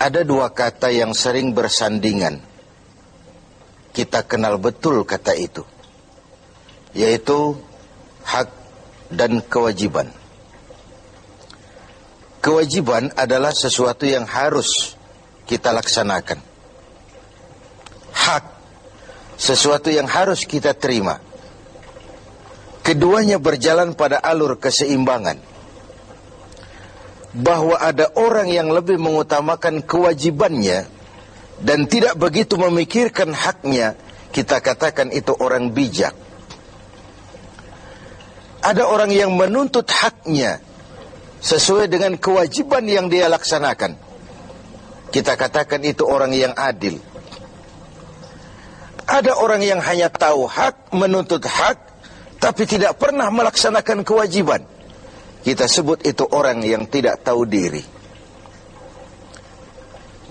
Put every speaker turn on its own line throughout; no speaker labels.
Ada dua kata yang sering bersandingan. Kita kenal betul kata itu, yaitu hak dan kewajiban. Kewajiban adalah sesuatu yang harus kita laksanakan. Hak, sesuatu yang harus kita terima. Keduanya berjalan pada alur keseimbangan. Bahwa ada orang yang lebih mengutamakan kewajibannya dan tidak begitu memikirkan haknya, kita katakan itu orang bijak. Ada orang yang menuntut haknya sesuai dengan kewajiban yang dia laksanakan, kita katakan itu orang yang adil. Ada orang yang hanya tahu hak, menuntut hak, tapi tidak pernah melaksanakan kewajiban, kita sebut itu orang yang tidak tahu diri.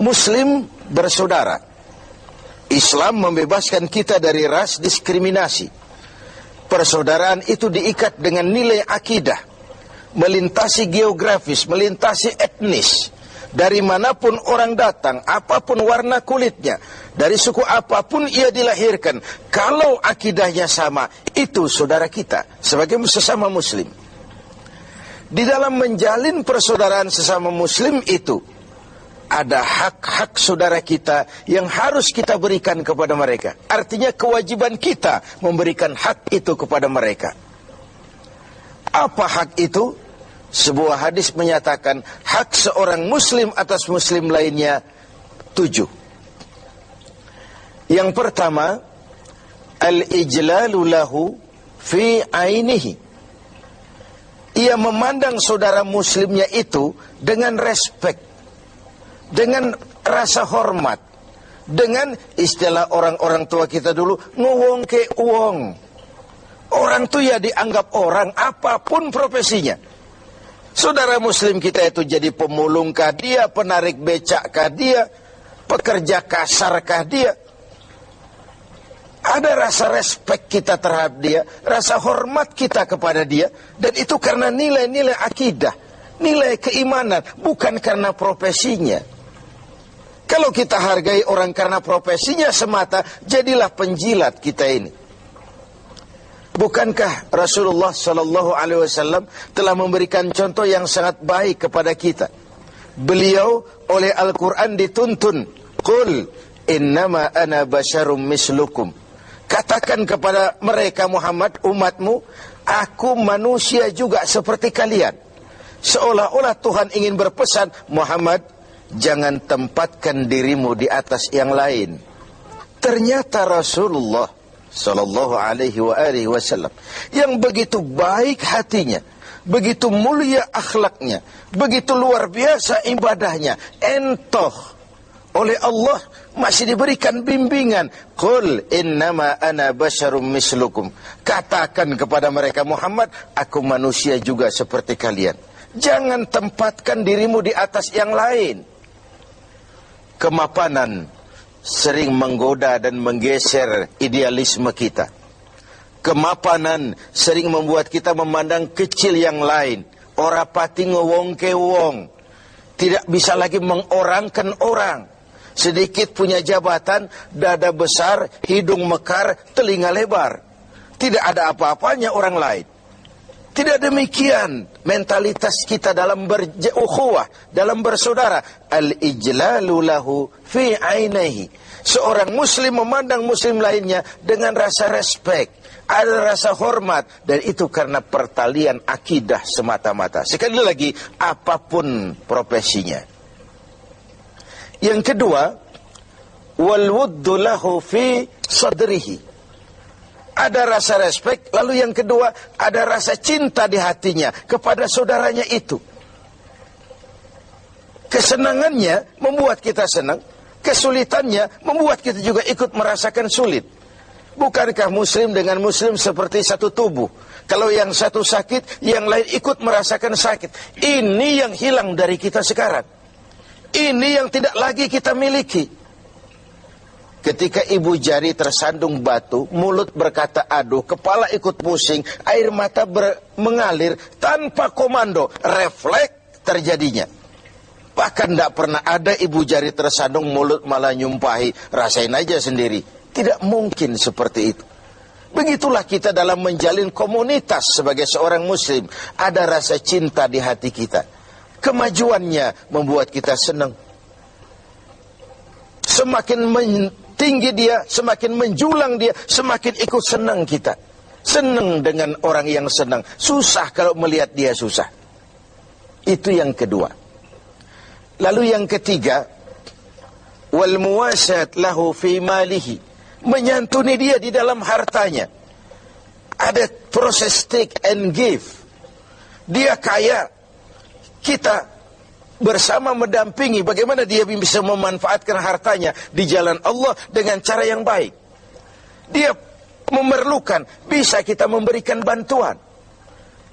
Muslim bersaudara. Islam membebaskan kita dari ras diskriminasi. Persaudaraan itu diikat dengan nilai akidah, melintasi geografis, melintasi etnis. Dari manapun orang datang, apapun warna kulitnya, dari suku apapun ia dilahirkan, kalau akidahnya sama, itu saudara kita sebagai sesama muslim. Di dalam menjalin persaudaraan sesama muslim itu ada hak-hak saudara kita yang harus kita berikan kepada mereka. Artinya kewajiban kita memberikan hak itu kepada mereka. Apa hak itu? Sebuah hadis menyatakan hak seorang muslim atas muslim lainnya 7. Yang pertama, al-ijlalu lahu fi ainihi. Ia memandang saudara muslimnya itu dengan respek, dengan rasa hormat, dengan istilah orang-orang tua kita dulu, ngowong ke uong. Orang tuh ya dianggap orang apapun profesinya. Saudara muslim kita itu jadi pemulungkah dia, penarik becakkah dia, pekerja kasarkah dia. Ada rasa respek kita terhadap dia, rasa hormat kita kepada dia, dan itu karena nilai-nilai akidah, nilai keimanan, bukan karena profesinya. Kalau kita hargai orang karena profesinya semata, jadilah penjilat kita ini. Bukankah Rasulullah Sallallahu Alaihi Wasallam telah memberikan contoh yang sangat baik kepada kita? Beliau oleh Al-Quran dituntun, Qul innama ana basyarum mislukum. Katakan kepada mereka Muhammad, umatmu, aku manusia juga seperti kalian. Seolah-olah Tuhan ingin berpesan, Muhammad, jangan tempatkan dirimu di atas yang lain. Ternyata Rasulullah Sallallahu Alaihi Wasallam yang begitu baik hatinya, begitu mulia akhlaknya, begitu luar biasa ibadahnya, entoh oleh Allah masih diberikan bimbingan. Qul innama ana basyarum mislukum. Katakan kepada mereka Muhammad, aku manusia juga seperti kalian. Jangan tempatkan dirimu di atas yang lain. Kemapanan sering menggoda dan menggeser idealisme kita. Kemapanan sering membuat kita memandang kecil yang lain. Ora pati ngewong ke wong. Tidak bisa lagi mengorangkan orang. Sedikit punya jabatan, dada besar, hidung mekar, telinga lebar. Tidak ada apa-apanya orang lain. Tidak demikian mentalitas kita dalam berukhuwah, dalam bersaudara. Al-ijlalu lahu fi ainihi. Seorang muslim memandang muslim lainnya dengan rasa respek, ada rasa hormat, dan itu karena pertalian akidah semata-mata. Sekali lagi, apapun profesinya. Yang kedua, wal wuddu lahu fi sadrihi. Ada rasa respek, lalu yang kedua, ada rasa cinta di hatinya kepada saudaranya itu. Kesenangannya membuat kita senang, kesulitannya membuat kita juga ikut merasakan sulit. Bukankah muslim dengan muslim seperti satu tubuh? Kalau yang satu sakit, yang lain ikut merasakan sakit. Ini yang hilang dari kita sekarang. Ini yang tidak lagi kita miliki. Ketika ibu jari tersandung batu, mulut berkata aduh, kepala ikut pusing, air mata mengalir tanpa komando, refleks terjadinya. Bahkan tidak pernah ada ibu jari tersandung, mulut malah nyumpahi, rasain aja sendiri. Tidak mungkin seperti itu. Begitulah kita dalam menjalin komunitas sebagai seorang muslim. Ada rasa cinta di hati kita. Kemajuannya membuat kita senang. Semakin tinggi dia, semakin menjulang dia, semakin ikut senang kita. Senang dengan orang yang senang. Susah kalau melihat dia susah. Itu yang kedua. Lalu yang ketiga, wal muwasat lahu fi malihi, menyantuni dia di dalam hartanya. Ada proses take and give. Dia kaya, kita bersama mendampingi bagaimana dia bisa memanfaatkan hartanya di jalan Allah dengan cara yang baik. Dia memerlukan, bisa kita memberikan bantuan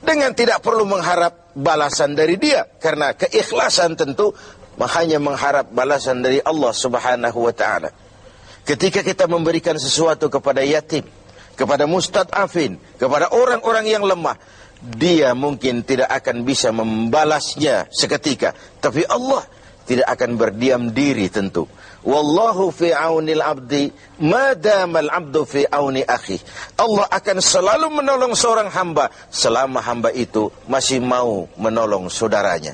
dengan tidak perlu mengharap balasan dari dia, karena keikhlasan tentu hanya mengharap balasan dari Allah Subhanahu wa ta'ala. Ketika kita memberikan sesuatu kepada yatim, kepada mustad'afin, kepada orang-orang yang lemah, dia mungkin tidak akan bisa membalasnya seketika, tapi Allah tidak akan berdiam diri tentu. Wallahu fi aunil abdi madamal abdu fi auni akhi. Allah akan selalu menolong seorang hamba selama hamba itu masih mau menolong saudaranya.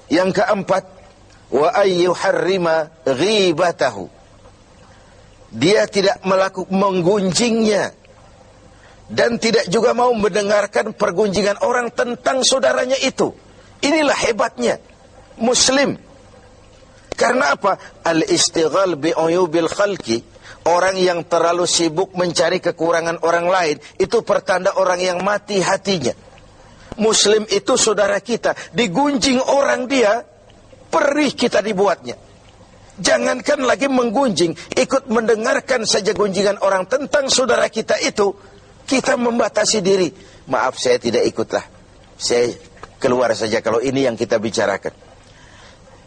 Yang keempat, wa ayyuharrima ghibatahu. Dia tidak menggunjingnya dan tidak juga mau mendengarkan pergunjingan orang tentang saudaranya itu. Inilah hebatnya muslim. Karena apa? Al-istighal bi'uyubil khalqi. Orang yang terlalu sibuk mencari kekurangan orang lain, itu pertanda orang yang mati hatinya. Muslim itu saudara kita, digunjing orang dia, perih kita dibuatnya. Jangankan lagi menggunjing, ikut mendengarkan saja gunjingan orang tentang saudara kita itu, kita membatasi diri. Maaf, saya tidak ikutlah. Saya keluar saja kalau ini yang kita bicarakan.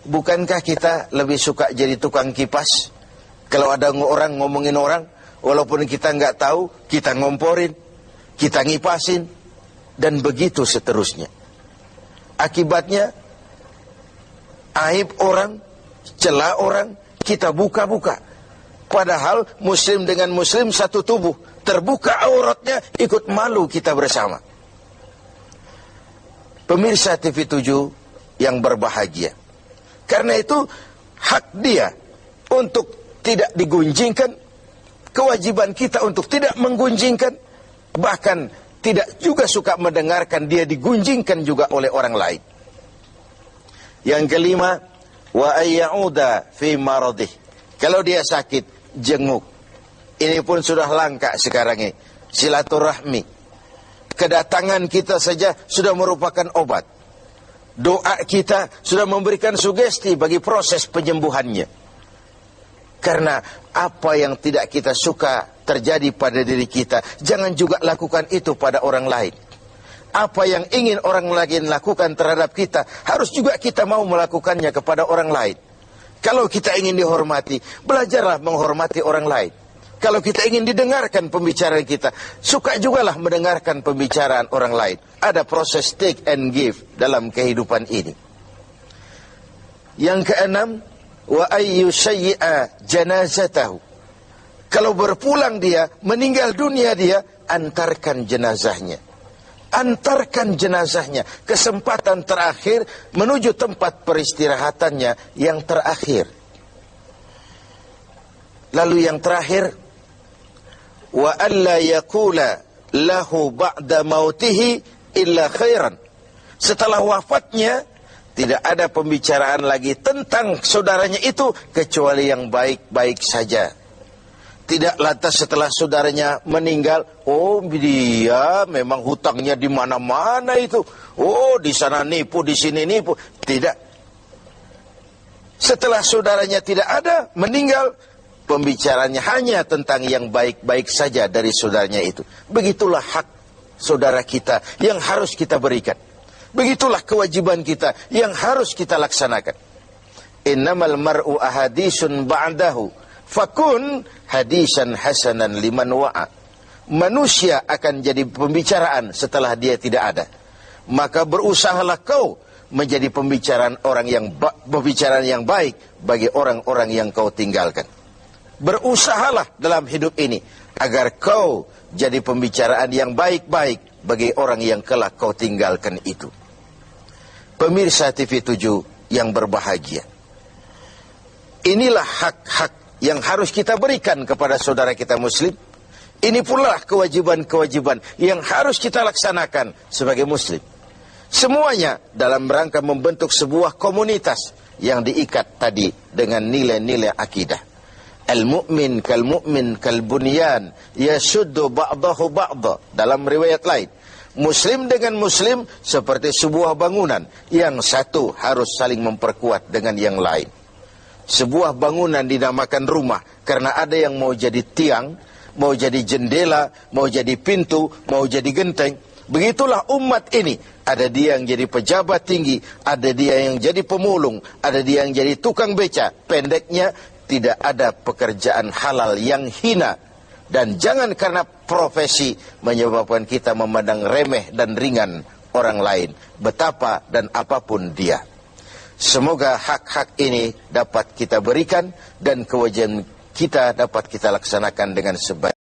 Bukankah kita lebih suka jadi tukang kipas? Kalau ada orang ngomongin orang, walaupun kita nggak tahu, kita ngomporin, kita ngipasin, dan begitu seterusnya. Akibatnya, aib orang, celah orang, kita buka-buka. Padahal muslim dengan muslim satu tubuh, terbuka auratnya, ikut malu kita bersama. Pemirsa TV7 yang berbahagia, karena itu hak dia untuk tidak digunjingkan, kewajiban kita untuk tidak menggunjingkan, bahkan tidak juga suka mendengarkan dia digunjingkan juga oleh orang lain. Yang kelima, wa ayyauda fi maradih. Kalau dia sakit, jenguk. Ini pun sudah langka sekarang ini. Silaturahmi. Kedatangan kita saja sudah merupakan obat. Doa kita sudah memberikan sugesti bagi proses penyembuhannya. Karena apa yang tidak kita suka terjadi pada diri kita, jangan juga lakukan itu pada orang lain. Apa yang ingin orang lain lakukan terhadap kita, harus juga kita mau melakukannya kepada orang lain. Kalau kita ingin dihormati, belajarlah menghormati orang lain. Kalau kita ingin didengarkan pembicaraan kita, suka jugalah mendengarkan pembicaraan orang lain. Ada proses take and give dalam kehidupan ini. Yang keenam, wa ayyu syai'a janazatahu. Kalau berpulang dia, meninggal dunia dia, antarkan jenazahnya. Antarkan jenazahnya. Kesempatan terakhir menuju tempat peristirahatannya yang terakhir. Lalu yang terakhir, wa alla yaqula lahu ba'da mautihi illa khairan. Setelah wafatnya tidak ada pembicaraan lagi tentang saudaranya itu kecuali yang baik-baik saja. Tidak lantas setelah saudaranya meninggal, oh dia memang hutangnya di mana-mana itu. Oh di sana nipu, di sini nipu. Tidak. Setelah saudaranya tidak ada, meninggal, pembicaranya hanya tentang yang baik-baik saja dari saudaranya itu. Begitulah hak saudara kita yang harus kita berikan. Begitulah kewajiban kita yang harus kita laksanakan. Innamal mar'u ahadisun ba'dahu fakun hadisan hasanan liman wa'a. Manusia akan jadi pembicaraan setelah dia tidak ada. Maka berusahalah kau menjadi pembicaraan yang baik bagi orang-orang yang kau tinggalkan. Berusahalah dalam hidup ini agar kau jadi pembicaraan yang baik-baik bagi orang yang kelak kau tinggalkan itu. Pemirsa TV 7 yang berbahagia, inilah hak-hak yang harus kita berikan kepada saudara kita muslim. Ini pula kewajiban-kewajiban yang harus kita laksanakan sebagai muslim. Semuanya dalam rangka membentuk sebuah komunitas yang diikat tadi dengan nilai-nilai akidah. Al-mu'min kal-mu'min kal-bunyan yasuddu ba'dahu ba'da. Dalam riwayat lain, muslim dengan muslim seperti sebuah bangunan, yang satu harus saling memperkuat dengan yang lain. Sebuah bangunan dinamakan rumah karena ada yang mau jadi tiang, mau jadi jendela, mau jadi pintu, mau jadi genteng. Begitulah umat ini. Ada dia yang jadi pejabat tinggi, ada dia yang jadi pemulung, ada dia yang jadi tukang beca. Pendeknya, tidak ada pekerjaan halal yang hina. Dan jangan karena profesi menyebabkan kita memandang remeh dan ringan orang lain, betapa dan apapun dia. Semoga hak-hak ini dapat kita berikan dan kewajiban kita dapat kita laksanakan dengan sebaik.